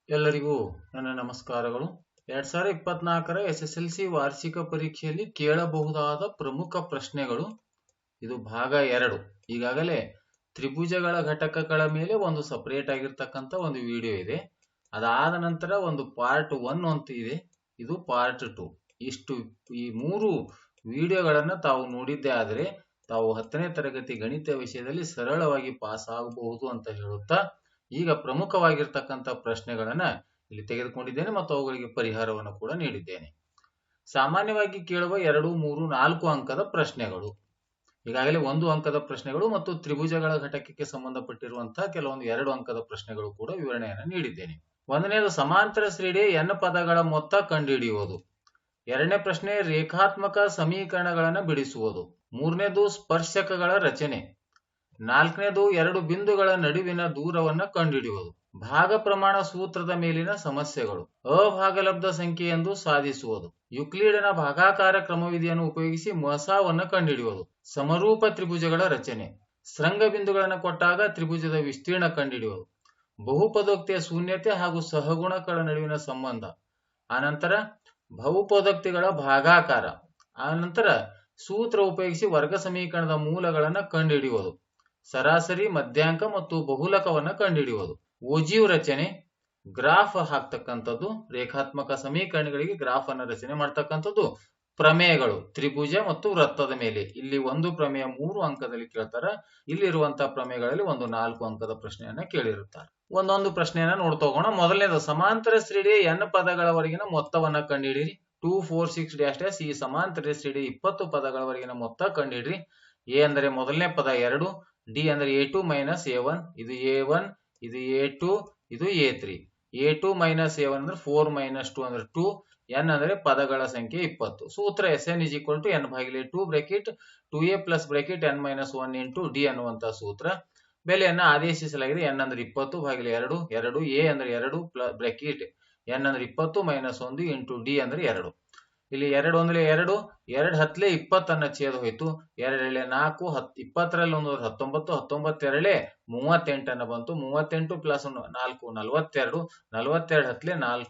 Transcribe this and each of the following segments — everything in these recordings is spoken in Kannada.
ಎಲ್ಲರಿಗೂ ನನ್ನ ನಮಸ್ಕಾರಗಳು. 2024ರ SSLC ವಾರ್ಷಿಕ ಪರೀಕ್ಷೆಯಲ್ಲಿ ಕೇಳಬಹುದಾದ ಪ್ರಮುಖ ಪ್ರಶ್ನೆಗಳು. ಇದು ಭಾಗ 2. ಈಗಾಗಲೇ ತ್ರಿಭುಜಗಳ ಘಟಕಗಳ ಮೇಲೆ ಒಂದು ಸಪರೇಟ್ ಆಗಿರ್ತಕ್ಕಂಥ ಒಂದು ವಿಡಿಯೋ ಇದೆ. ಅದಾದ ನಂತರ ಒಂದು ಪಾರ್ಟ್ 1 ಅಂತ ಇದೆ, ಇದು ಪಾರ್ಟ್ 2. ಈ 3 ವಿಡಿಯೋಗಳನ್ನು ತಾವು ನೋಡಿದ್ದೇ ಆದರೆ ತಾವು 10ನೇ ತರಗತಿ ಗಣಿತ ವಿಷಯದಲ್ಲಿ ಸರಳವಾಗಿ ಪಾಸ್ ಆಗಬಹುದು ಅಂತ ಹೇಳುತ್ತಾ ಈಗ ಪ್ರಮುಖವಾಗಿರ್ತಕ್ಕಂಥ ಪ್ರಶ್ನೆಗಳನ್ನ ಇಲ್ಲಿ ತೆಗೆದುಕೊಂಡಿದ್ದೇನೆ ಮತ್ತು ಅವುಗಳಿಗೆ ಪರಿಹಾರವನ್ನು ಕೂಡ ನೀಡಿದ್ದೇನೆ. ಸಾಮಾನ್ಯವಾಗಿ ಕೇಳುವ 2, 3, 4 ಅಂಕದ ಪ್ರಶ್ನೆಗಳು, ಈಗಾಗಲೇ 1 ಅಂಕದ ಪ್ರಶ್ನೆಗಳು ಮತ್ತು ತ್ರಿಭುಜಗಳ ಘಟಕಕ್ಕೆ ಸಂಬಂಧಪಟ್ಟಿರುವಂತಹ ಕೆಲವೊಂದು 2 ಅಂಕದ ಪ್ರಶ್ನೆಗಳು ಕೂಡ ವಿವರಣೆಯನ್ನು ನೀಡಿದ್ದೇನೆ. ಒಂದನೇದು ಸಮಾಂತರ ಶ್ರೇಣಿಯ n ಪದಗಳ ಮೊತ್ತ ಕಂಡುಹಿಡಿಯುವುದು. ಎರಡನೇ ಪ್ರಶ್ನೆ ರೇಖಾತ್ಮಕ ಸಮೀಕರಣಗಳನ್ನು ಬಿಡಿಸುವುದು. ಮೂರನೇದು ಸ್ಪರ್ಶಕಗಳ ರಚನೆ. ನಾಲ್ಕನೇದು 2 ಬಿಂದುಗಳ ನಡುವಿನ ದೂರವನ್ನು ಕಂಡುಹಿಡಿಯುವುದು. ಭಾಗ ಪ್ರಮಾಣ ಸೂತ್ರದ ಮೇಲಿನ ಸಮಸ್ಯೆಗಳು. ಅಭಾಗಲಬ್ಧ ಸಂಖ್ಯೆ ಎಂದು ಸಾಧಿಸುವುದು. ಯುಕ್ಲಿಡನ ಭಾಗಾಕಾರ ಕ್ರಮವಿಧಿಯನ್ನು ಉಪಯೋಗಿಸಿ ಮೊಸಾವನ್ನು ಕಂಡುಹಿಡಿಯುವುದು. ಸಮರೂಪ ತ್ರಿಭುಜಗಳ ರಚನೆ. ಶೃಂಗ ಬಿಂದುಗಳನ್ನು ಕೊಟ್ಟಾಗ ತ್ರಿಭುಜದ ವಿಸ್ತೀರ್ಣ ಕಂಡುಹಿಡಿಯುವುದು. ಬಹುಪದೋಕ್ತಿಯ ಶೂನ್ಯತೆ ಹಾಗೂ ಸಹಗುಣಕಗಳ ನಡುವಿನ ಸಂಬಂಧ. ಆನಂತರ ಬಹುಪದೋಕ್ತಿಗಳ ಭಾಗಾಕಾರ. ಆನಂತರ ಸೂತ್ರ ಉಪಯೋಗಿಸಿ ವರ್ಗ ಸಮೀಕರಣದ ಮೂಲಗಳನ್ನು ಕಂಡುಹಿಡಿಯುವುದು. ಸರಾಸರಿ, ಮಧ್ಯಾಂಕ ಮತ್ತು ಬಹುಲಕವನ್ನು ಕಂಡುಹಿಡಿಯುವುದು. ಓಜೀವ್ ರಚನೆ, ಗ್ರಾಫ್ ಹಾಕ್ತಕ್ಕಂಥದ್ದು, ರೇಖಾತ್ಮಕ ಸಮೀಕರಣಗಳಿಗೆ ಗ್ರಾಫ್ ಅನ್ನು ರಚನೆ ಮಾಡ್ತಕ್ಕಂಥದ್ದು. ಪ್ರಮೇಯಗಳು, ತ್ರಿಭುಜ ಮತ್ತು ವೃತ್ತದ ಮೇಲೆ. ಇಲ್ಲಿ ಒಂದು ಪ್ರಮೇಯ 3 ಅಂಕದಲ್ಲಿ ಕೇಳ್ತಾರ. ಇಲ್ಲಿರುವಂತಹ ಪ್ರಮೇಯಗಳಲ್ಲಿ ಒಂದು 4 ಅಂಕದ ಪ್ರಶ್ನೆಯನ್ನ ಕೇಳಿರುತ್ತಾರೆ. ಒಂದೊಂದು ಪ್ರಶ್ನೆಯನ್ನ ನೋಡ್ತಾ ಹೋಗೋಣ. ಮೊದಲನೇದು ಸಮಾಂತರ ಶ್ರೇಣಿಯ n ಪದಗಳವರೆಗಿನ ಮೊತ್ತವನ್ನ ಕಂಡುಹಿಡಿಯಿರಿ. 2, 4, 6 ಈ ಸಮಾಂತರ ಶ್ರೇಣಿಯ 20 ಪದಗಳವರೆಗಿನ ಮೊತ್ತ ಕಂಡುಹಿಡಿರಿ. ಎ ಅಂದರೆ ಮೊದಲನೇ ಪದ 2, ಡಿ ಅಂದ್ರೆ a2 ಮೈನಸ್ a1, ಇದು a1, ಇದು a2, ಇದು a3. a2 ಮೈನಸ್ a1 ಅಂದ್ರೆ 4 ಮೈನಸ್ 2 ಅಂದ್ರೆ 2. n ಅಂದ್ರೆ ಪದಗಳ ಸಂಖ್ಯೆ 20. ಸೂತ್ರ Sn = n/2 bracket 2a plus bracket n minus 1 into D ಅನ್ನುವಂತಹ ಸೂತ್ರ. ಬೆಲೆಯನ್ನ ಆದೇಶಿಸಲಾಗಿದೆ. n ಅಂದ್ರೆ 20/2, 2 a ಅಂದ್ರೆ 2 ಬ್ರಾಕೆಟ್ n ಅಂದ್ರೆ 20 ಮೈನಸ್ 1 ಇಂಟು ಡಿ ಅಂದ್ರೆ 2. ಇಲ್ಲಿ 2 ಅಂದ್ರೆ 2, 2 10 20 ಅನ್ನ ಛೇದ ಹೋಯ್ತು. 2 4, 20ರಲ್ಲಿ 19, 19 38 ಅನ್ನ ಬಂತು. 38 ಪ್ಲಸ್ 4 42, 42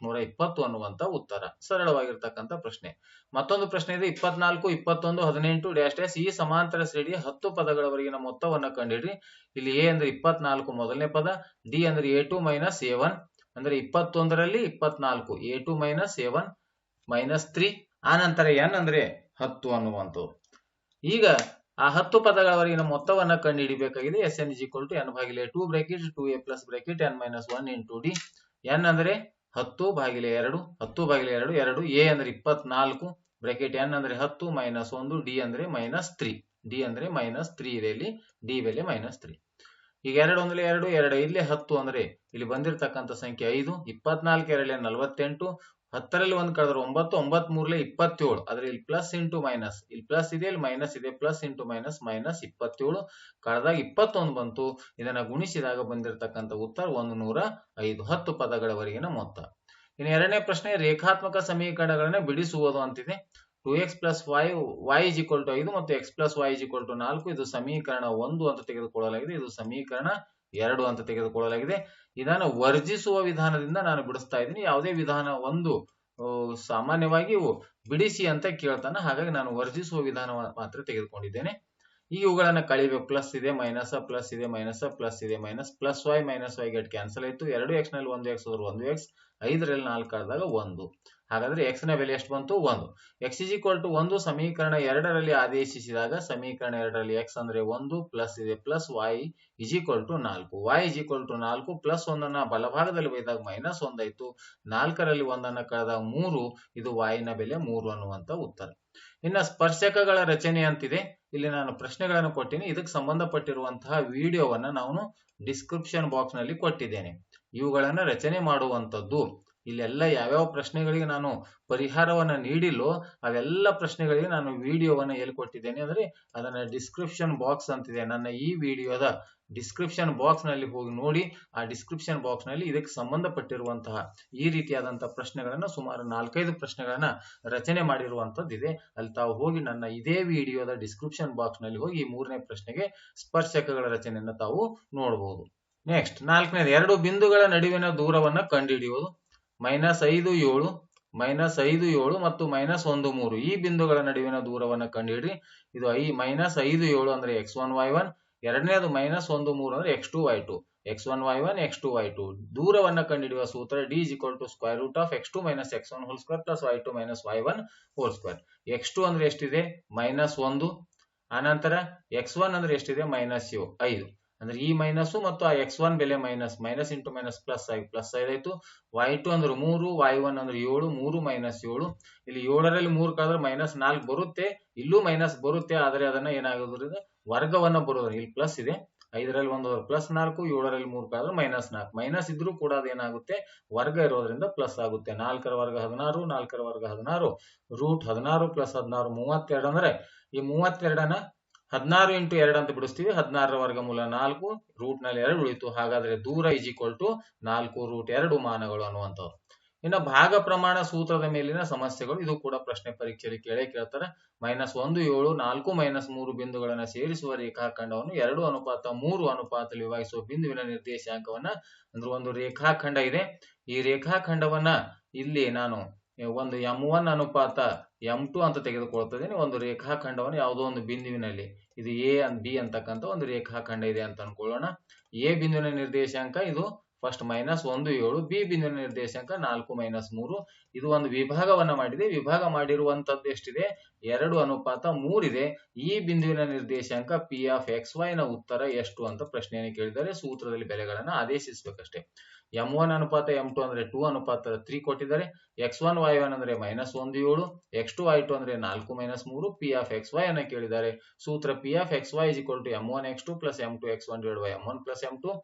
420 ಅನ್ನುವಂತ ಉತ್ತರ. ಸರಳವಾಗಿರ್ತಕ್ಕಂಥ ಪ್ರಶ್ನೆ. ಮತ್ತೊಂದು ಪ್ರಶ್ನೆ ಇದೆ. 24, 21, 18 ಈ ಸಮಾಂತರ ಶ್ರೇಣಿಯ 10 ಪದಗಳವರೆಗಿನ ಮೊತ್ತವನ್ನ ಕಂಡುಹಿಡಿರಿ. ಇಲ್ಲಿ ಎ ಅಂದ್ರೆ 24 ಮೊದಲನೇ ಪದ, ಡಿ ಅಂದ್ರೆ a2 ಮೈನಸ್ a1 ಅಂದ್ರೆ 21ರಲ್ಲಿ 24, a2 ಮೈನಸ್ a1 ಮೈನಸ್ 3. ಆನಂತರ n ಅಂದ್ರೆ 10 ಅನ್ನುವಂಥದ್ದು. ಈಗ ಆ 10 ಪದಗಳವರೆಗಿನ ಮೊತ್ತವನ್ನ ಕಂಡುಹಿಡಿಬೇಕಾಗಿದೆ. Sn = n/2 bracket 2a plus bracket n minus 1 into D. n ಅಂದ್ರೆ 10/2, 10/2, 2 a ಅಂದ್ರೆ 24 ಬ್ರಾಕೆಟ್ n ಅಂದ್ರೆ 10 ಮೈನಸ್ 1, ಡಿ ಅಂದ್ರೆ ಮೈನಸ್ 3. ಡಿ ಅಂದ್ರೆ ಮೈನಸ್ 3 ಇದೆ, ಇಲ್ಲಿ ಡಿ ಬೆಲೆ ಮೈನಸ್ 3. ಈಗ 2 ಅಂದ್ರೆ 2, 2 ಇಲ್ಲೇ 10 ಅಂದ್ರೆ ಇಲ್ಲಿ ಬಂದಿರತಕ್ಕಂಥ ಸಂಖ್ಯೆ 5. 24 2 48, 10ರಲ್ಲಿ 1 ಕಳೆದ್ರೆ 9, 9 3 27. ಆದ್ರೆ ಇಲ್ಲಿ ಪ್ಲಸ್ ಇಂಟು ಮೈನಸ್, ಇಲ್ಲಿ ಪ್ಲಸ್ ಇದೆ, ಇಲ್ಲಿ ಮೈನಸ್ ಇದೆ. ಪ್ಲಸ್ ಇಂಟು ಮೈನಸ್ ಮೈನಸ್ 27 ಕಳೆದಾಗ 21 ಬಂತು. ಇದನ್ನ ಗುಣಿಸಿದಾಗ ಬಂದಿರತಕ್ಕಂಥ ಉತ್ತರ 105. 10 ಪದಗಳವರೆಗಿನ ಮೊತ್ತ. ಇನ್ನು ಎರಡನೇ ಪ್ರಶ್ನೆ ರೇಖಾತ್ಮಕ ಸಮೀಕರಣಗಳನ್ನ ಬಿಡಿಸುವುದು ಅಂತಿದೆ. 2x plus y = 5 ಮತ್ತು x plus y = 4. ಇದು ಸಮೀಕರಣ 1 ಅಂತ ತೆಗೆದುಕೊಳ್ಳಲಾಗಿದೆ. ಇದು ಸಮೀಕರಣ 2 ಅಂತ ತೆಗೆದುಕೊಳ್ಳಲಾಗಿದೆ. ಇದನ್ನು ವರ್ಜಿಸುವ ವಿಧಾನದಿಂದ ನಾನು ಬಿಡಿಸ್ತಾ ಇದ್ದೀನಿ. ಯಾವುದೇ ವಿಧಾನ 1 ಸಾಮಾನ್ಯವಾಗಿ ಬಿಡಿಸಿ ಅಂತ ಕೇಳ್ತಾನೆ, ಹಾಗಾಗಿ ನಾನು ವರ್ಜಿಸುವ ವಿಧಾನ ಮಾತ್ರ ತೆಗೆದುಕೊಂಡಿದ್ದೇನೆ. ಈಗ ಇವುಗಳನ್ನ ಕಳಿಬೇಕು. ಪ್ಲಸ್ ಇದೆ, ಮೈನಸ್, ಪ್ಲಸ್ ಇದೆ, ಮೈನಸ್, ಪ್ಲಸ್ ಇದೆ, minus. Plus y minus y get cancel ಆಯ್ತು. 2x ನಲ್ಲಿ 1x ಹೋದ್ರೆ 1x, 5ರಲ್ಲಿ 4 ಕಳೆದಾಗ 1. ಹಾಗಾದ್ರೆ x ನ ಬೆಲೆ ಎಷ್ಟು ಬಂತು? 1. x = 1 ಸಮೀಕರಣ 2ರಲ್ಲಿ ಆದೇಶಿಸಿದಾಗ ಸಮೀಕರಣ 2ರಲ್ಲಿ x ಅಂದ್ರೆ 1 ಪ್ಲಸ್ ಇದೆ ಪ್ಲಸ್ y = 4. y = 4 ಪ್ಲಸ್ 1 ಬಲಭಾಗದಲ್ಲಿ ಬೈದಾಗ ಮೈನಸ್ 1 ಆಯ್ತು. 4ರಲ್ಲಿ 1 ಕಳೆದಾಗ 3. ಇದು y ನ ಬೆಲೆ 3 ಅನ್ನುವಂತ ಉತ್ತರ. ಇನ್ನು ಸ್ಪರ್ಶಕಗಳ ರಚನೆ ಅಂತಿದೆ. ಇಲ್ಲಿ ನಾನು ಪ್ರಶ್ನೆಗಳನ್ನು ಕೊಟ್ಟಿನಿ. ಇದಕ್ಕೆ ಸಂಬಂಧಪಟ್ಟಿರುವಂತಹ ವಿಡಿಯೋವನ್ನ ನಾನು ಡಿಸ್ಕ್ರಿಪ್ಷನ್ ಬಾಕ್ಸ್ ನಲ್ಲಿ ಕೊಟ್ಟಿದ್ದೇನೆ. ಇವುಗಳನ್ನ ರಚನೆ ಮಾಡುವಂತದ್ದು. ಇಲ್ಲೆಲ್ಲ ಯಾವ್ಯಾವ ಪ್ರಶ್ನೆಗಳಿಗೆ ನಾನು ಪರಿಹಾರವನ್ನ ನೀಡಿಲ್ಲೋ ಅವೆಲ್ಲ ಪ್ರಶ್ನೆಗಳಿಗೆ ನಾನು ವಿಡಿಯೋವನ್ನ ಎಲ್ಲಿ ಕೊಟ್ಟಿದ್ದೇನೆ ಅಂದ್ರೆ ಅದನ್ನ ಡಿಸ್ಕ್ರಿಪ್ಷನ್ ಬಾಕ್ಸ್ ಅಂತಿದೆ. ನನ್ನ ಈ ವಿಡಿಯೋದ ಡಿಸ್ಕ್ರಿಪ್ಷನ್ ಬಾಕ್ಸ್ ನಲ್ಲಿ ಹೋಗಿ ನೋಡಿ. ಆ ಡಿಸ್ಕ್ರಿಪ್ಷನ್ ಬಾಕ್ಸ್ ನಲ್ಲಿ ಇದಕ್ಕೆ ಸಂಬಂಧಪಟ್ಟಿರುವಂತಹ ಈ ರೀತಿಯಾದಂತಹ ಪ್ರಶ್ನೆಗಳನ್ನ ಸುಮಾರು 4-5 ಪ್ರಶ್ನೆಗಳನ್ನ ರಚನೆ ಮಾಡಿರುವಂತದ್ದಿದೆ. ಅಲ್ಲಿ ತಾವು ಹೋಗಿ ನನ್ನ ಇದೇ ವಿಡಿಯೋದ ಡಿಸ್ಕ್ರಿಪ್ಷನ್ ಬಾಕ್ಸ್ ನಲ್ಲಿ ಹೋಗಿ ಈ 3ನೇ ಪ್ರಶ್ನೆಗೆ ಸ್ಪರ್ಶಕಗಳ ರಚನೆಯನ್ನ ತಾವು ನೋಡಬಹುದು. ನೆಕ್ಸ್ಟ್ ನಾಲ್ಕನೇದು, ಎರಡು ಬಿಂದುಗಳ ನಡುವಿನ ದೂರವನ್ನ ಕಂಡುಹಿಡಿಯುವುದು. -5 7 -5 7 ಮತ್ತು -1 3 ಈ ಬಿಂದುಗಳ ನಡುವಿನ ದೂರವನ್ನ ಕಂಡುಹಿಡಿ. ಇದು -5 7 ಅಂದ್ರೆ x1 y1, ಎರಡನೇದು -1 3 ಅಂದ್ರೆ x2 y2. x1 y1 x2 y2 ದೂರವನ್ನ ಕಂಡುಹಿಡಿಯುವ ಸೂತ್ರ d = x2 - x1 whole square plus y2 - y1 whole square. x2 ಅಂದ್ರೆ ಎಷ್ಟಿದೆ? -1. ಆನಂತರ x1 ಅಂದ್ರೆ ಎಷ್ಟಿದೆ? -5. ಅಂದ್ರೆ ಈ ಮೈನಸ್ ಮತ್ತು ಆ x1 ಬೆಲೆ ಮೈನಸ್ ಇಂಟು ಮೈನಸ್ ಪ್ಲಸ್ ಆಯ್ತು. y2 ಅಂದ್ರೆ 3, y1 ಅಂದ್ರೆ 7, 3 - 7. ಇಲ್ಲಿ 7ರಲ್ಲಿ 3 ಕಳೆದ್ರೆ -4 ಬರುತ್ತೆ. ಇಲ್ಲೂ ಮೈನಸ್ ಬರುತ್ತೆ, ಆದರೆ ಅದನ್ನ ಏನಾಗೋದ್ರಿಂದ ವರ್ಗವನ್ನ ಬರೋದ್ರಿಂದ ಇಲ್ಲಿ ಪ್ಲಸ್ ಇದೆ. 5ರಲ್ಲಿ 1 +4, 7ರಲ್ಲಿ 3 ಕಳೆದ್ರೆ -4. ಮೈನಸ್ ಇದ್ರೂ ಕೂಡ ಅದೇನಾಗುತ್ತೆ? ವರ್ಗ ಇರೋದ್ರಿಂದ ಪ್ಲಸ್ ಆಗುತ್ತೆ. 4ರ ವರ್ಗ 16, 4ರ ವರ್ಗ 16, √16 + 16 32. ಅಂದ್ರೆ ಈ 32ನ 16 × 2 ಅಂತ ಬಿಡಿಸ್ತೀವಿ. 16ರ ವರ್ಗಮೂಲ 4, ರೂಟ್ನಲ್ಲಿ 2 ಉಳಿತು. ಹಾಗಾದ್ರೆ ದೂರ = 4√2 ಮಾನಗಳು ಅನ್ನುವಂಥದ್ದು. ಇನ್ನು ಭಾಗ ಪ್ರಮಾಣ ಸೂತ್ರದ ಮೇಲಿನ ಸಮಸ್ಯೆಗಳು, ಇದು ಕೂಡ ಪ್ರಶ್ನೆ ಪರೀಕ್ಷೆಯಲ್ಲಿ ಕೇಳ್ತಾರೆ. -1 7 4 - 3 ಬಿಂದುಗಳನ್ನು ಸೇರಿಸುವ ರೇಖಾಖಂಡವನ್ನು 2:3 ಅನುಪಾತದಲ್ಲಿ ವಿಭಾಗಿಸುವ ಬಿಂದುವಿನ ನಿರ್ದೇಶಾಂಕವನ್ನ, ಅಂದ್ರೆ ಒಂದು ರೇಖಾಖಂಡ ಇದೆ. ಈ ರೇಖಾಖಂಡವನ್ನ ಇಲ್ಲಿ ನಾನು ಒಂದು m1 ಅನುಪಾತ m2 ಅಂತ ತೆಗೆದುಕೊಳ್ತಿದ್ದೀನಿ. ಒಂದು ರೇಖಾಖಂಡವನ್ನು ಯಾವುದೋ ಒಂದು ಬಿಂದುವಿನಲ್ಲಿ, ಇದು a and b ಅಂತಕ್ಕಂಥ ಒಂದು ರೇಖಾಖಂಡ ಇದೆ ಅಂತ ಅನ್ಕೊಳ್ಳೋಣ. a ಬಿಂದುವಿನ ನಿರ್ದೇಶಾಂಕ ಇದು ಫಸ್ಟ್ -1 7, ಬಿ ಬಿಂದುವಿನ ನಿರ್ದೇಶಾಂಕ 4 - 3. ಇದು ಒಂದು ವಿಭಾಗವನ್ನ ಮಾಡಿದೆ. ವಿಭಾಗ ಮಾಡಿರುವಂತದ್ದು ಎಷ್ಟಿದೆ? 2:3 ಇದೆ. ಈ ಬಿಂದುವಿನ ನಿರ್ದೇಶಾಂಕ p(x, y) ನ ಉತ್ತರ ಎಷ್ಟು ಅಂತ ಪ್ರಶ್ನೆಯನ್ನು ಕೇಳಿದರೆ ಸೂತ್ರದಲ್ಲಿ ಬೆಲೆಗಳನ್ನ ಆದೇಶಿಸಬೇಕಷ್ಟೇ. m1 ಅನುಪಾತ m2 ಅಂದ್ರೆ 2:3 ಕೊಟ್ಟಿದ್ದಾರೆ. x1 y1 ಅಂದ್ರೆ -1 7, x2 y2 ಅಂದ್ರೆ 4 - 3, p(x, y) ಅನ್ನ ಕೇಳಿದ್ದಾರೆ. ಸೂತ್ರ p(x, y) = m1 x2 + m2 x1 / m1 + m2,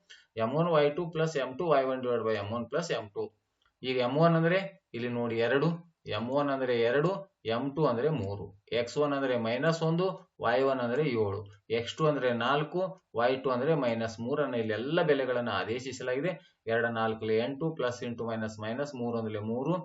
m1 y2 + m2 y1 / m1 + m2. ಈಗ m1 ಅಂದ್ರೆ ಇಲ್ಲಿ ನೋಡಿ 2, m1 ಅಂದ್ರೆ 2, m2 ಅಂದ್ರೆ 3, x1 ಅಂದ್ರೆ -1, y1 ಅಂದ್ರೆ 7, x2 ಅಂದ್ರೆ 4, y2 ಅಂದ್ರೆ -3 ಅನ್ನ ಇಲ್ಲಿ ಎಲ್ಲ ಬೆಲೆಗಳನ್ನು ಆದೇಶಿಸಲಾಗಿದೆ. 2 4 8 ಪ್ಲಸ್ ಇಂಟು ಮೈನಸ್ ಮೈನಸ್ 3 ಅಂದ್ರೆ 3,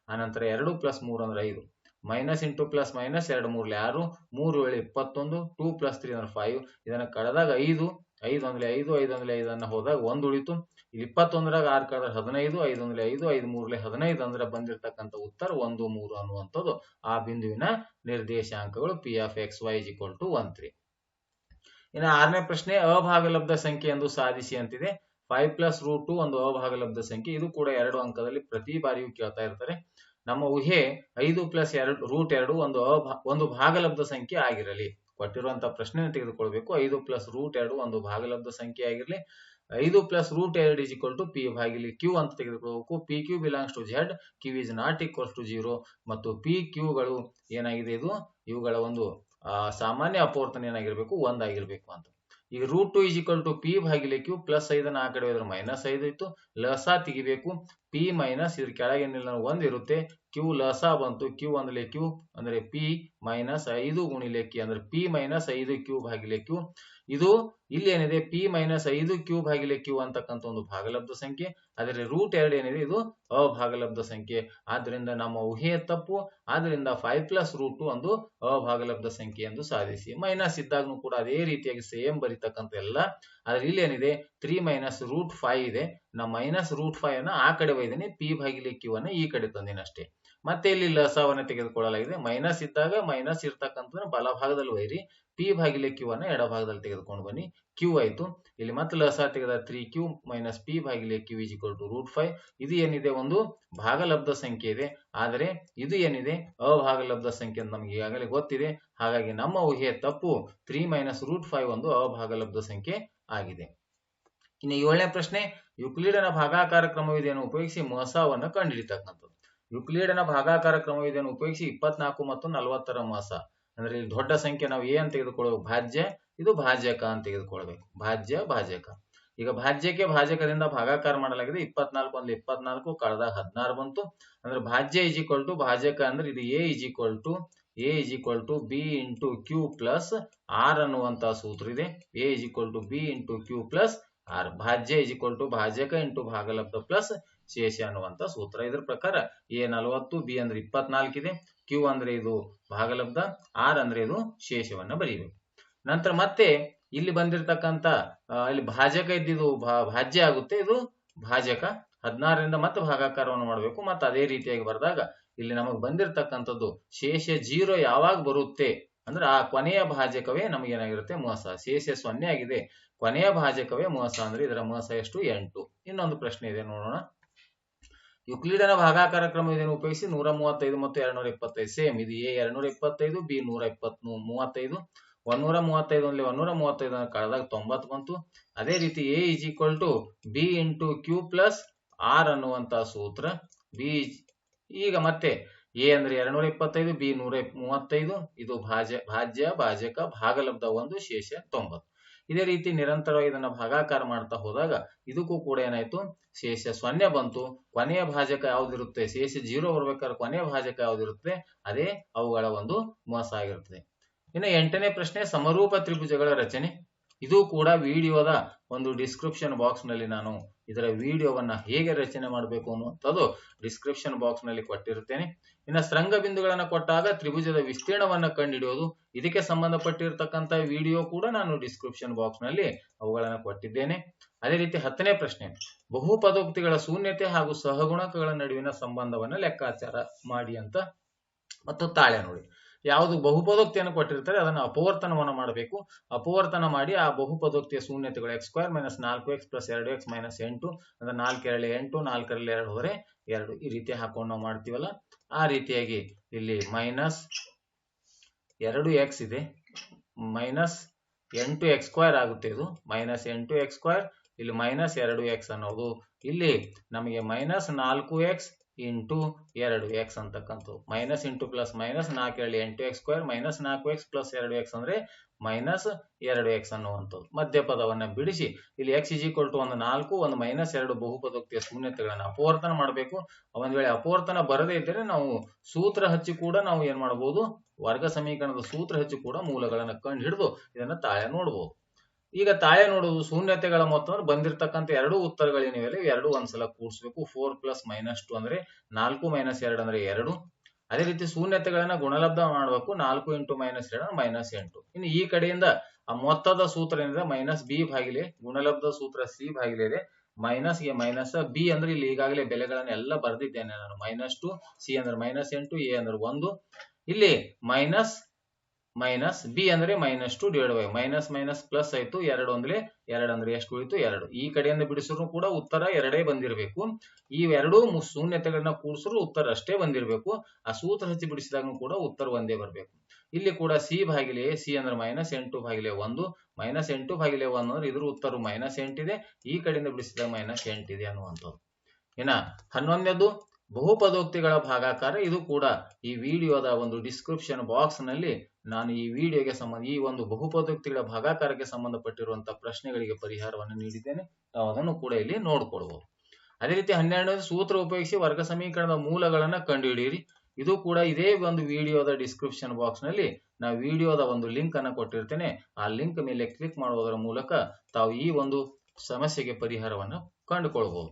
ಅನಂತರ 2 + 3 ಅಂದ್ರೆ 5, ಮೈನಸ್ ಇಂಟು ಪ್ಲಸ್ ಮೈನಸ್ 2 3 6, 3 7 21, 2 + 3 ಅಂದ್ರೆ 5. ಇದನ್ನ ಕಳೆದಾಗ 5, 5 ಅಂದ್ರೆ 5, 5 ಅಂದ್ರೆ 5 ಅನ್ನ ಹೋದಾಗ 1 ಉಳಿತು. ಇಲ್ಲಿ 21ರಾಗ 6 ಕಳೆದ್ರೆ 15, 5 ಅಂದ್ರೆ 5, 5 3 15 ಅಂದ್ರೆ ಬಂದಿರತಕ್ಕಂಥ ಉತ್ತರ 1 3 ಅನ್ನುವಂಥದ್ದು ಆ ಬಿಂದುವಿನ ನಿರ್ದೇಶಾಂಕಗಳು p(x, y) = 1 3. ಇನ್ನು 6ನೇ ಪ್ರಶ್ನೆ, ಅಭಾಗಲಬ್ಧ ಸಂಖ್ಯೆ ಎಂದು ಸಾಧಿಸಿ ಅಂತಿದೆ. 5 + √2 ಒಂದು ಅಭಾಗಲಬ್ಧ ಸಂಖ್ಯೆ. ಇದು ಕೂಡ 2 ಅಂಕದಲ್ಲಿ ಪ್ರತಿ ಬಾರಿಯೂ ಕೇಳ್ತಾ ಇರ್ತಾರೆ. ನಮ್ಮ ಊಹೆ 5 + √2 ಒಂದು ಭಾಗಲಬ್ಧ ಸಂಖ್ಯೆ ಆಗಿರಲಿ. ಕೊಟ್ಟಿರುವಂತಹ ಪ್ರಶ್ನೆ ತೆಗೆದುಕೊಳ್ಬೇಕು. 5 + √2 ಒಂದು ಭಾಗಲಬ್ಧ ಸಂಖ್ಯೆ ಆಗಿರಲಿ. 5 + √2 = p/q ಅಂತ ತೆಗೆದುಕೊಳ್ಳಬೇಕು. pq belongs to z, q is not equal to 0 ಮತ್ತು pq ಗಳು ಏನಾಗಿದೆ? ಇವುಗಳ ಒಂದು ಸಾಮಾನ್ಯ ಅಪವರ್ತನ ಏನಾಗಿರ್ಬೇಕು? 1 ಆಗಿರ್ಬೇಕು ಅಂತ. ಈಗ √2 = p/q ಪ್ಲಸ್ 5 ಆ ಕಡೆ ಹೋದ್ರೆ -5 ಇತ್ತು. ಲಸ ತೆಗಿಬೇಕು. p ಮೈನಸ್ ಇದ್ರ ಕೆಳಗೇನಿಲ್ಲ 1 ಇರುತ್ತೆ. q ಲಸ ಬಂತು. q ಅಂದ್ರೆ q ಅಂದ್ರೆ p - 5 × q ಅಂದ್ರೆ p - 5q/q. ಇದು ಇಲ್ಲಿ ಏನಿದೆ? p - 5q/q ಅಂತಕ್ಕಂಥ ಒಂದು ಭಾಗಲಬ್ಧ ಸಂಖ್ಯೆ. ಆದರೆ √2 ಏನಿದೆ? ಇದು ಅಭಾಗಲಬ್ಧ ಸಂಖ್ಯೆ. ಆದ್ರಿಂದ ನಮ್ಮ ಊಹೆಯ ತಪ್ಪು. ಆದ್ರಿಂದ 5 + √2 ಒಂದು ಅಭಾಗಲಬ್ಧ ಸಂಖ್ಯೆ ಎಂದು ಸಾಧಿಸಿ. ಮೈನಸ್ ಇದ್ದಾಗನು ಕೂಡ ಅದೇ ರೀತಿಯಾಗಿ ಸೇಮ್ ಬರೀತಕ್ಕಂಥ ಎಲ್ಲ. ಆದ್ರೆ ಇಲ್ಲಿ ಏನಿದೆ? 3 - √5 ಇದೆ. ನಾ -√5 ಅನ್ನ ಆ ಕಡೆ ಒಯ್ದೇನೆ, p/q ಅನ್ನ ಈ ಕಡೆ ತಂದಿನ ಅಷ್ಟೇ. ಮತ್ತೆ ಇಲ್ಲಿ ಲಸವನ್ನ ತೆಗೆದುಕೊಳ್ಳಲಾಗಿದೆ. ಮೈನಸ್ ಇದ್ದಾಗ ಮೈನಸ್ ಇರ್ತಕ್ಕಂಥ ಬಲಭಾಗದಲ್ಲಿ ಒಯ್ರಿ, p/q ಅನ್ನ ಎಡಭಾಗದಲ್ಲಿ ತೆಗೆದುಕೊಂಡು ಬನ್ನಿ. q ಆಯ್ತು. ಇಲ್ಲಿ ಮತ್ತೆ ಲಸ ತೆಗೆದ 3q - p/q = √5. ಇದು ಏನಿದೆ? ಒಂದು ಭಾಗಲಬ್ಧ ಸಂಖ್ಯೆ ಇದೆ. ಆದರೆ ಇದು ಏನಿದೆ? ಅಭಾಗಲಬ್ಧ ಸಂಖ್ಯೆ ಅಂತ ನಮ್ಗೆ ಈಗಾಗಲೇ ಗೊತ್ತಿದೆ. ಹಾಗಾಗಿ ನಮ್ಮ ಊಹೆ ತಪ್ಪು. 3 - √5 ಒಂದು ಅಭಾಗಲಬ್ಧ ಸಂಖ್ಯೆ ಆಗಿದೆ. ಇನ್ನು 7ನೇ ಪ್ರಶ್ನೆ, ಯುಕ್ಲಿಡನ ಭಾಗಾಕಾರ ಕ್ರಮವಿಧಿಯನ್ನು ಉಪಯೋಗಿಸಿ ಮಸವನ್ನು ಕಂಡುಹಿಡಿತಕ್ಕಂಥದ್ದು. ಯುಕ್ಲಿಡನ ಭಾಗಾಕಾರ ಕ್ರಮವಿಧಿಯನ್ನು ಉಪಯೋಗಿಸಿ 24 ಮತ್ತು 40ರ ಮಸ, ಅಂದ್ರೆ ಇಲ್ಲಿ ದೊಡ್ಡ ಸಂಖ್ಯೆ ನಾವು ಏನ್ ತೆಗೆದುಕೊಳ್ಳಬೇಕು? ಭಾಜ್ಯ. ಇದು ಭಾಜ್ಯಕ ಅಂತ ತೆಗೆದುಕೊಳ್ಬೇಕು. ಭಾಜ್ಯಕ. ಈಗ ಭಾಜ್ಯಕ್ಕೆ ಭಾಜಕದಿಂದ ಭಾಗಾಕಾರ ಮಾಡಲಾಗಿದೆ. 24 1 24 ಕಳೆದ 16 ಬಂತು. ಅಂದ್ರೆ ಭಾಜ್ಯ = ಭಾಜಕ ಅಂದ್ರೆ ಇದು a = b × q + r ಅನ್ನುವಂತಹ ಸೂತ್ರ ಇದೆ. a = b × q + r. ಭಾಜ್ಯ = ಭಾಜಕ × ಭಾಗಲಬ್ಧ plus ಶೇಷ ಅನ್ನುವಂತ ಸೂತ್ರ. ಇದ್ರ ಪ್ರಕಾರ a 40, b ಅಂದ್ರೆ 24 ಇದೆ. q ಅಂದ್ರೆ ಇದು ಭಾಗಲಬ್ಧ, r ಅಂದ್ರೆ ಇದು ಶೇಷವನ್ನ ಬರೀಬೇಕು. ನಂತರ ಮತ್ತೆ ಇಲ್ಲಿ ಬಂದಿರತಕ್ಕಂತ ಇಲ್ಲಿ ಭಾಜಕ ಇದ್ದಿದ್ದು ಭಾಜ್ಯ ಆಗುತ್ತೆ, ಇದು ಭಾಜಕ. 16ರಿಂದ ಮತ್ತೆ ಭಾಗಾಕಾರವನ್ನು ಮಾಡಬೇಕು. ಮತ್ತೆ ಅದೇ ರೀತಿಯಾಗಿ ಬರೆದಾಗ ಇಲ್ಲಿ ನಮಗೆ ಬಂದಿರತಕ್ಕಂಥದ್ದು ಶೇಷ 0 ಯಾವಾಗ ಬರುತ್ತೆ ಅಂದ್ರೆ ಆ ಕೊನೆಯ ಭಾಜಕವೇ ನಮಗೆ ಏನಾಗಿರುತ್ತೆ ಮೋಸ. ಶೇಷ 0 ಆಗಿದೆ, ಕೊನೆಯ ಭಾಜಕವೇ ಮೋಸ ಅಂದ್ರೆ ಇದರ ಮೋಸ ಎಷ್ಟು 8. ಇನ್ನೊಂದು ಪ್ರಶ್ನೆ ಇದೆ ನೋಡೋಣ. ಯುಕ್ಲಿಡನ ಭಾಗಾಕಾರ ಕ್ರಮ ಇದನ್ನು ಉಪಯೋಗಿಸಿ 135 ಮತ್ತು 225 ಸೇಮ್. ಇದು ಎ 225, ಬಿ 135. 135 ಅಲ್ಲಿ 135 ಕಳೆದಾಗ 90 ಬಂತು. ಅದೇ ರೀತಿ A is equal to B into Q plus R ಅನ್ನುವಂತ ಸೂತ್ರ. ಬಿ ಈಗ ಮತ್ತೆ ಎ ಅಂದ್ರೆ 225, ಬಿ 135, ಇದು ಭಾಜ್ಯ ಭಾಜಕ ಭಾಗಲಬ್ಧ 1 ಶೇಷ 90. ಇದೇ ರೀತಿ ನಿರಂತರವಾಗಿ ಇದನ್ನ ಭಾಗಾಕಾರ ಮಾಡ್ತಾ ಹೋದಾಗ ಇದಕ್ಕೂ ಕೂಡ ಏನಾಯ್ತು ಶೇಷ 0 ಬಂತು. ಕೊನೆಯ ಭಾಜಕ ಯಾವ್ದಿರುತ್ತೆ, ಶೇಷ 0 ಬರ್ಬೇಕಾದ್ರೆ ಕೊನೆಯ ಭಾಜಕ ಯಾವ್ದಿರುತ್ತೆ ಅದೇ ಅವುಗಳ ಒಂದು ಮೋಸ ಆಗಿರ್ತದೆ. ಇನ್ನು 8ನೇ ಪ್ರಶ್ನೆ ಸಮರೂಪ ತ್ರಿಭುಜಗಳ ರಚನೆ. ಇದು ಕೂಡ ವಿಡಿಯೋದ ಒಂದು ಡಿಸ್ಕ್ರಿಪ್ಷನ್ ಬಾಕ್ಸ್ ನಲ್ಲಿ ನಾನು ಇದರ ವಿಡಿಯೋವನ್ನ ಹೇಗೆ ರಚನೆ ಮಾಡಬೇಕು ಅನ್ನುವಂಥದ್ದು ಡಿಸ್ಕ್ರಿಪ್ಷನ್ ಬಾಕ್ಸ್ ನಲ್ಲಿ ಕೊಟ್ಟಿರುತ್ತೇನೆ. ಇನ್ನು ಶೃಂಗ ಬಿಂದುಗಳನ್ನ ಕೊಟ್ಟಾಗ ತ್ರಿಭುಜದ ವಿಸ್ತೀರ್ಣವನ್ನ ಕಂಡುಹಿಡಿಯೋದು, ಇದಕ್ಕೆ ಸಂಬಂಧಪಟ್ಟಿರ್ತಕ್ಕಂಥ ವಿಡಿಯೋ ಕೂಡ ನಾನು ಡಿಸ್ಕ್ರಿಪ್ಷನ್ ಬಾಕ್ಸ್ ನಲ್ಲಿ ಅವುಗಳನ್ನ ಕೊಟ್ಟಿದ್ದೇನೆ. ಅದೇ ರೀತಿ 10ನೇ ಪ್ರಶ್ನೆ ಬಹುಪದೋಕ್ತಿಗಳ ಶೂನ್ಯತೆ ಹಾಗೂ ಸಹಗುಣಕಗಳ ನಡುವಿನ ಸಂಬಂಧವನ್ನ ಲೆಕ್ಕಾಚಾರ ಮಾಡಿ ಅಂತ. ಮತ್ತು ತಾಳೆ ನೋಡಿ, ಯಾವುದು ಬಹುಪದೋಕ್ತಿಯನ್ನು ಕೊಟ್ಟಿರ್ತಾರೆ ಅದನ್ನು ಅಪವರ್ತನವನ್ನು ಮಾಡಬೇಕು. ಅಪವರ್ತನ ಮಾಡಿ ಆ ಬಹುಪದೋಕ್ತಿಯ ಶೂನ್ಯತೆಗಳು x² - 4x + 2x - 8 ಅಂದ್ರೆ 4 2 8, 4 2 ಹೋದರೆ 2 ಈ ರೀತಿ ಹಾಕೊಂಡು ನಾವು ಮಾಡ್ತೀವಲ್ಲ ಆ ರೀತಿಯಾಗಿ ಇಲ್ಲಿ -2x ಇದೆ, -8x² ಆಗುತ್ತೆ. ಇದು -8x², ಇಲ್ಲಿ -2x ಅನ್ನೋದು, ಇಲ್ಲಿ ನಮಗೆ -4x ಇಂಟು 2x ಅಂತಕ್ಕಂಥದ್ದು. Minus into plus minus 4 2 8x² -4x + 2x ಅಂದ್ರೆ -2x ಅನ್ನುವಂಥದ್ದು. ಮಧ್ಯಪದವನ್ನ ಬಿಡಿಸಿ ಇಲ್ಲಿ x = 1 4 1 -2 ಬಹುಪದೋಕ್ತಿಯ ಶೂನ್ಯತೆಗಳನ್ನ ಅಪವರ್ತನ ಮಾಡಬೇಕು. ಒಂದ್ ವೇಳೆ ಅಪವರ್ತನ ಬರದೇ ಇದ್ದರೆ ನಾವು ಸೂತ್ರ ಹಚ್ಚಿ ಕೂಡ ನಾವು ಏನ್ ಮಾಡಬಹುದು, ವರ್ಗ ಸಮೀಕರಣದ ಸೂತ್ರ ಹಚ್ಚಿ ಕೂಡ ಮೂಲಗಳನ್ನ ಕಂಡು ಹಿಡಿದು ಇದನ್ನ ತಾಳೆ ನೋಡಬಹುದು. ಈಗ ತಾಳೆ ನೋಡುವುದು ಶೂನ್ಯತೆಗಳ ಮೊತ್ತ ಅಂದ್ರೆ ಬಂದಿರತಕ್ಕಂಥ ಎರಡು ಉತ್ತರಗಳೇನಿವೆ ಎರಡು ಒಂದ್ಸಲ ಕೂಡಿಸಬೇಕು. 4 + -2 ಅಂದ್ರೆ 4 - 2 ಅಂದ್ರೆ 2. ಅದೇ ರೀತಿ ಶೂನ್ಯತೆಗಳನ್ನ ಗುಣಲಬ್ಧ ಮಾಡಬೇಕು. 4 × -2 -8. ಇನ್ನು ಈ ಕಡೆಯಿಂದ ಆ ಮೊತ್ತದ ಸೂತ್ರ ಏನಿದೆ -b ಭಾಗಿಲೆ ಗುಣಲಬ್ಧ ಸೂತ್ರ c ಭಾಗಿಲೆ ಇದೆ. ಮೈನಸ್ ಗೆ ಮೈನಸ್, ಬಿ ಅಂದ್ರೆ ಇಲ್ಲಿ ಈಗಾಗಲೇ ಬೆಲೆಗಳನ್ನ ಎಲ್ಲ ಬರೆದಿದ್ದೇನೆ ನಾನು. -2, ಸಿ ಅಂದ್ರೆ -8, ಎ ಅಂದ್ರೆ 1. ಇಲ್ಲಿ ಮೈನಸ್ ಬಿ ಅಂದ್ರೆ -2 / ಮೈನಸ್ ಪ್ಲಸ್ ಆಯ್ತು. 2 ಅಂದ್ರೆ 2 ಅಂದ್ರೆ ಎಷ್ಟು ಉಳಿತು 2. ಈ ಕಡೆಯಿಂದ ಬಿಡಿಸಿದ್ರು ಕೂಡ ಉತ್ತರ 2 ಬಂದಿರಬೇಕು. ಈ ಎರಡೂ ಶೂನ್ಯತೆಗಳನ್ನ ಕೂಡಿಸಿದ್ರು ಉತ್ತರ ಅಷ್ಟೇ ಬಂದಿರಬೇಕು. ಆ ಸೂತ್ರ ಹಚ್ಚಿ ಬಿಡಿಸಿದಾಗ ಕೂಡ ಉತ್ತರ ಒಂದೇ ಬರಬೇಕು. ಇಲ್ಲಿ ಕೂಡ ಸಿ ಭಾಗಿಲೆ ಸಿ ಅಂದ್ರೆ -8/1, -8/1 ಅಂದ್ರೆ ಇದ್ರ ಉತ್ತರ -8 ಇದೆ. ಈ ಕಡೆಯಿಂದ ಬಿಡಿಸಿದಾಗ -8 ಇದೆ ಅನ್ನುವಂಥದ್ದು. ಇನ್ನ 11ನೇದು ಬಹುಪದೋಕ್ತಿಗಳ ಭಾಗಾಕಾರ. ಇದು ಕೂಡ ಈ ವಿಡಿಯೋದ ಒಂದು ಡಿಸ್ಕ್ರಿಪ್ಷನ್ ಬಾಕ್ಸ್ ನಲ್ಲಿ ನಾನು ಈ ವಿಡಿಯೋಗೆ ಈ ಒಂದು ಬಹುಪದೋಕ್ತಿಗಳ ಭಾಗಾಕಾರಕ್ಕೆ ಸಂಬಂಧಪಟ್ಟಿರುವಂತಹ ಪ್ರಶ್ನೆಗಳಿಗೆ ಪರಿಹಾರವನ್ನು ನೀಡಿದ್ದೇನೆ. ನಾವು ಅದನ್ನು ಕೂಡ ಇಲ್ಲಿ ನೋಡ್ಕೊಳ್ಬಹುದು. ಅದೇ ರೀತಿ 12ನೇದು ಸೂತ್ರ ಉಪಯೋಗಿಸಿ ವರ್ಗ ಸಮೀಕರಣದ ಮೂಲಗಳನ್ನ ಕಂಡುಹಿಡಿಯಿರಿ. ಇದು ಕೂಡ ಇದೇ ಒಂದು ವಿಡಿಯೋದ ಡಿಸ್ಕ್ರಿಪ್ಷನ್ ಬಾಕ್ಸ್ ನಲ್ಲಿ ನಾವು ವಿಡಿಯೋದ ಒಂದು ಲಿಂಕ್ ಅನ್ನ ಕೊಟ್ಟಿರ್ತೇನೆ. ಆ ಲಿಂಕ್ ಮೇಲೆ ಕ್ಲಿಕ್ ಮಾಡುವುದರ ಮೂಲಕ ತಾವು ಈ ಒಂದು ಸಮಸ್ಯೆಗೆ ಪರಿಹಾರವನ್ನು ಕಂಡುಕೊಳ್ಬಹುದು.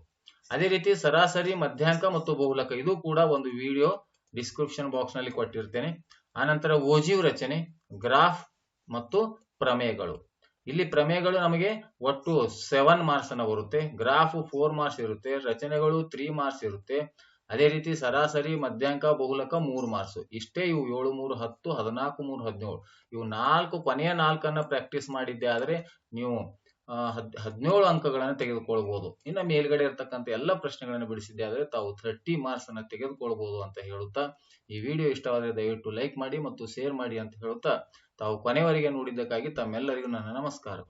ಅದೇ ರೀತಿ ಸರಾಸರಿ, ಮಧ್ಯಾಂಕ ಮತ್ತು ಬಹುಲಕ ಇದು ಕೂಡ ಒಂದು ವಿಡಿಯೋ ಡಿಸ್ಕ್ರಿಪ್ಷನ್ ಬಾಕ್ಸ್ ನಲ್ಲಿ ಕೊಟ್ಟಿರ್ತೇನೆ. ಆನಂತರ ಓಜೀವ್ ರಚನೆ, ಗ್ರಾಫ್ ಮತ್ತು ಪ್ರಮೇಯಗಳು. ಇಲ್ಲಿ ಪ್ರಮೇಯಗಳು ನಮಗೆ ಒಟ್ಟು 7 ಮಾರ್ಕ್ಸ್ ಅನ್ನ ಬರುತ್ತೆ. ಗ್ರಾಫ್ 4 ಮಾರ್ಕ್ಸ್ ಇರುತ್ತೆ. ರಚನೆಗಳು 3 ಮಾರ್ಕ್ಸ್ ಇರುತ್ತೆ. ಅದೇ ರೀತಿ ಸರಾಸರಿ, ಮಧ್ಯಾಂಕ, ಬಹುಲಕ 3 ಮಾರ್ಕ್ಸ್. ಇಷ್ಟೇ ಇವು 7 3 10 14 3 17 ಇವು 4 ಕೊನೆಯ 4 ಪ್ರಾಕ್ಟೀಸ್ ಮಾಡಿದ್ದೆ ಆದ್ರೆ ನೀವು 17 ಅಂಕಗಳನ್ನು ತೆಗೆದುಕೊಳ್ಬಹುದು. ಇನ್ನು ಮೇಲ್ಗಡೆ ಇರತಕ್ಕಂಥ ಎಲ್ಲ ಪ್ರಶ್ನೆಗಳನ್ನು ಬಿಡಿಸಿದ್ದೆ ಆದ್ರೆ ತಾವು 30 ಮಾರ್ಕ್ಸ್ ಅನ್ನ ತೆಗೆದುಕೊಳ್ಬಹುದು ಅಂತ ಹೇಳುತ್ತಾ ಈ ವಿಡಿಯೋ ಇಷ್ಟವಾದರೆ ದಯವಿಟ್ಟು ಲೈಕ್ ಮಾಡಿ ಮತ್ತು ಶೇರ್ ಮಾಡಿ ಅಂತ ಹೇಳುತ್ತಾ ತಾವು ಕೊನೆವರೆಗೆ ನೋಡಿದ್ದಕ್ಕಾಗಿ ತಮ್ಮೆಲ್ಲರಿಗೂ ನನ್ನ ನಮಸ್ಕಾರಗಳು.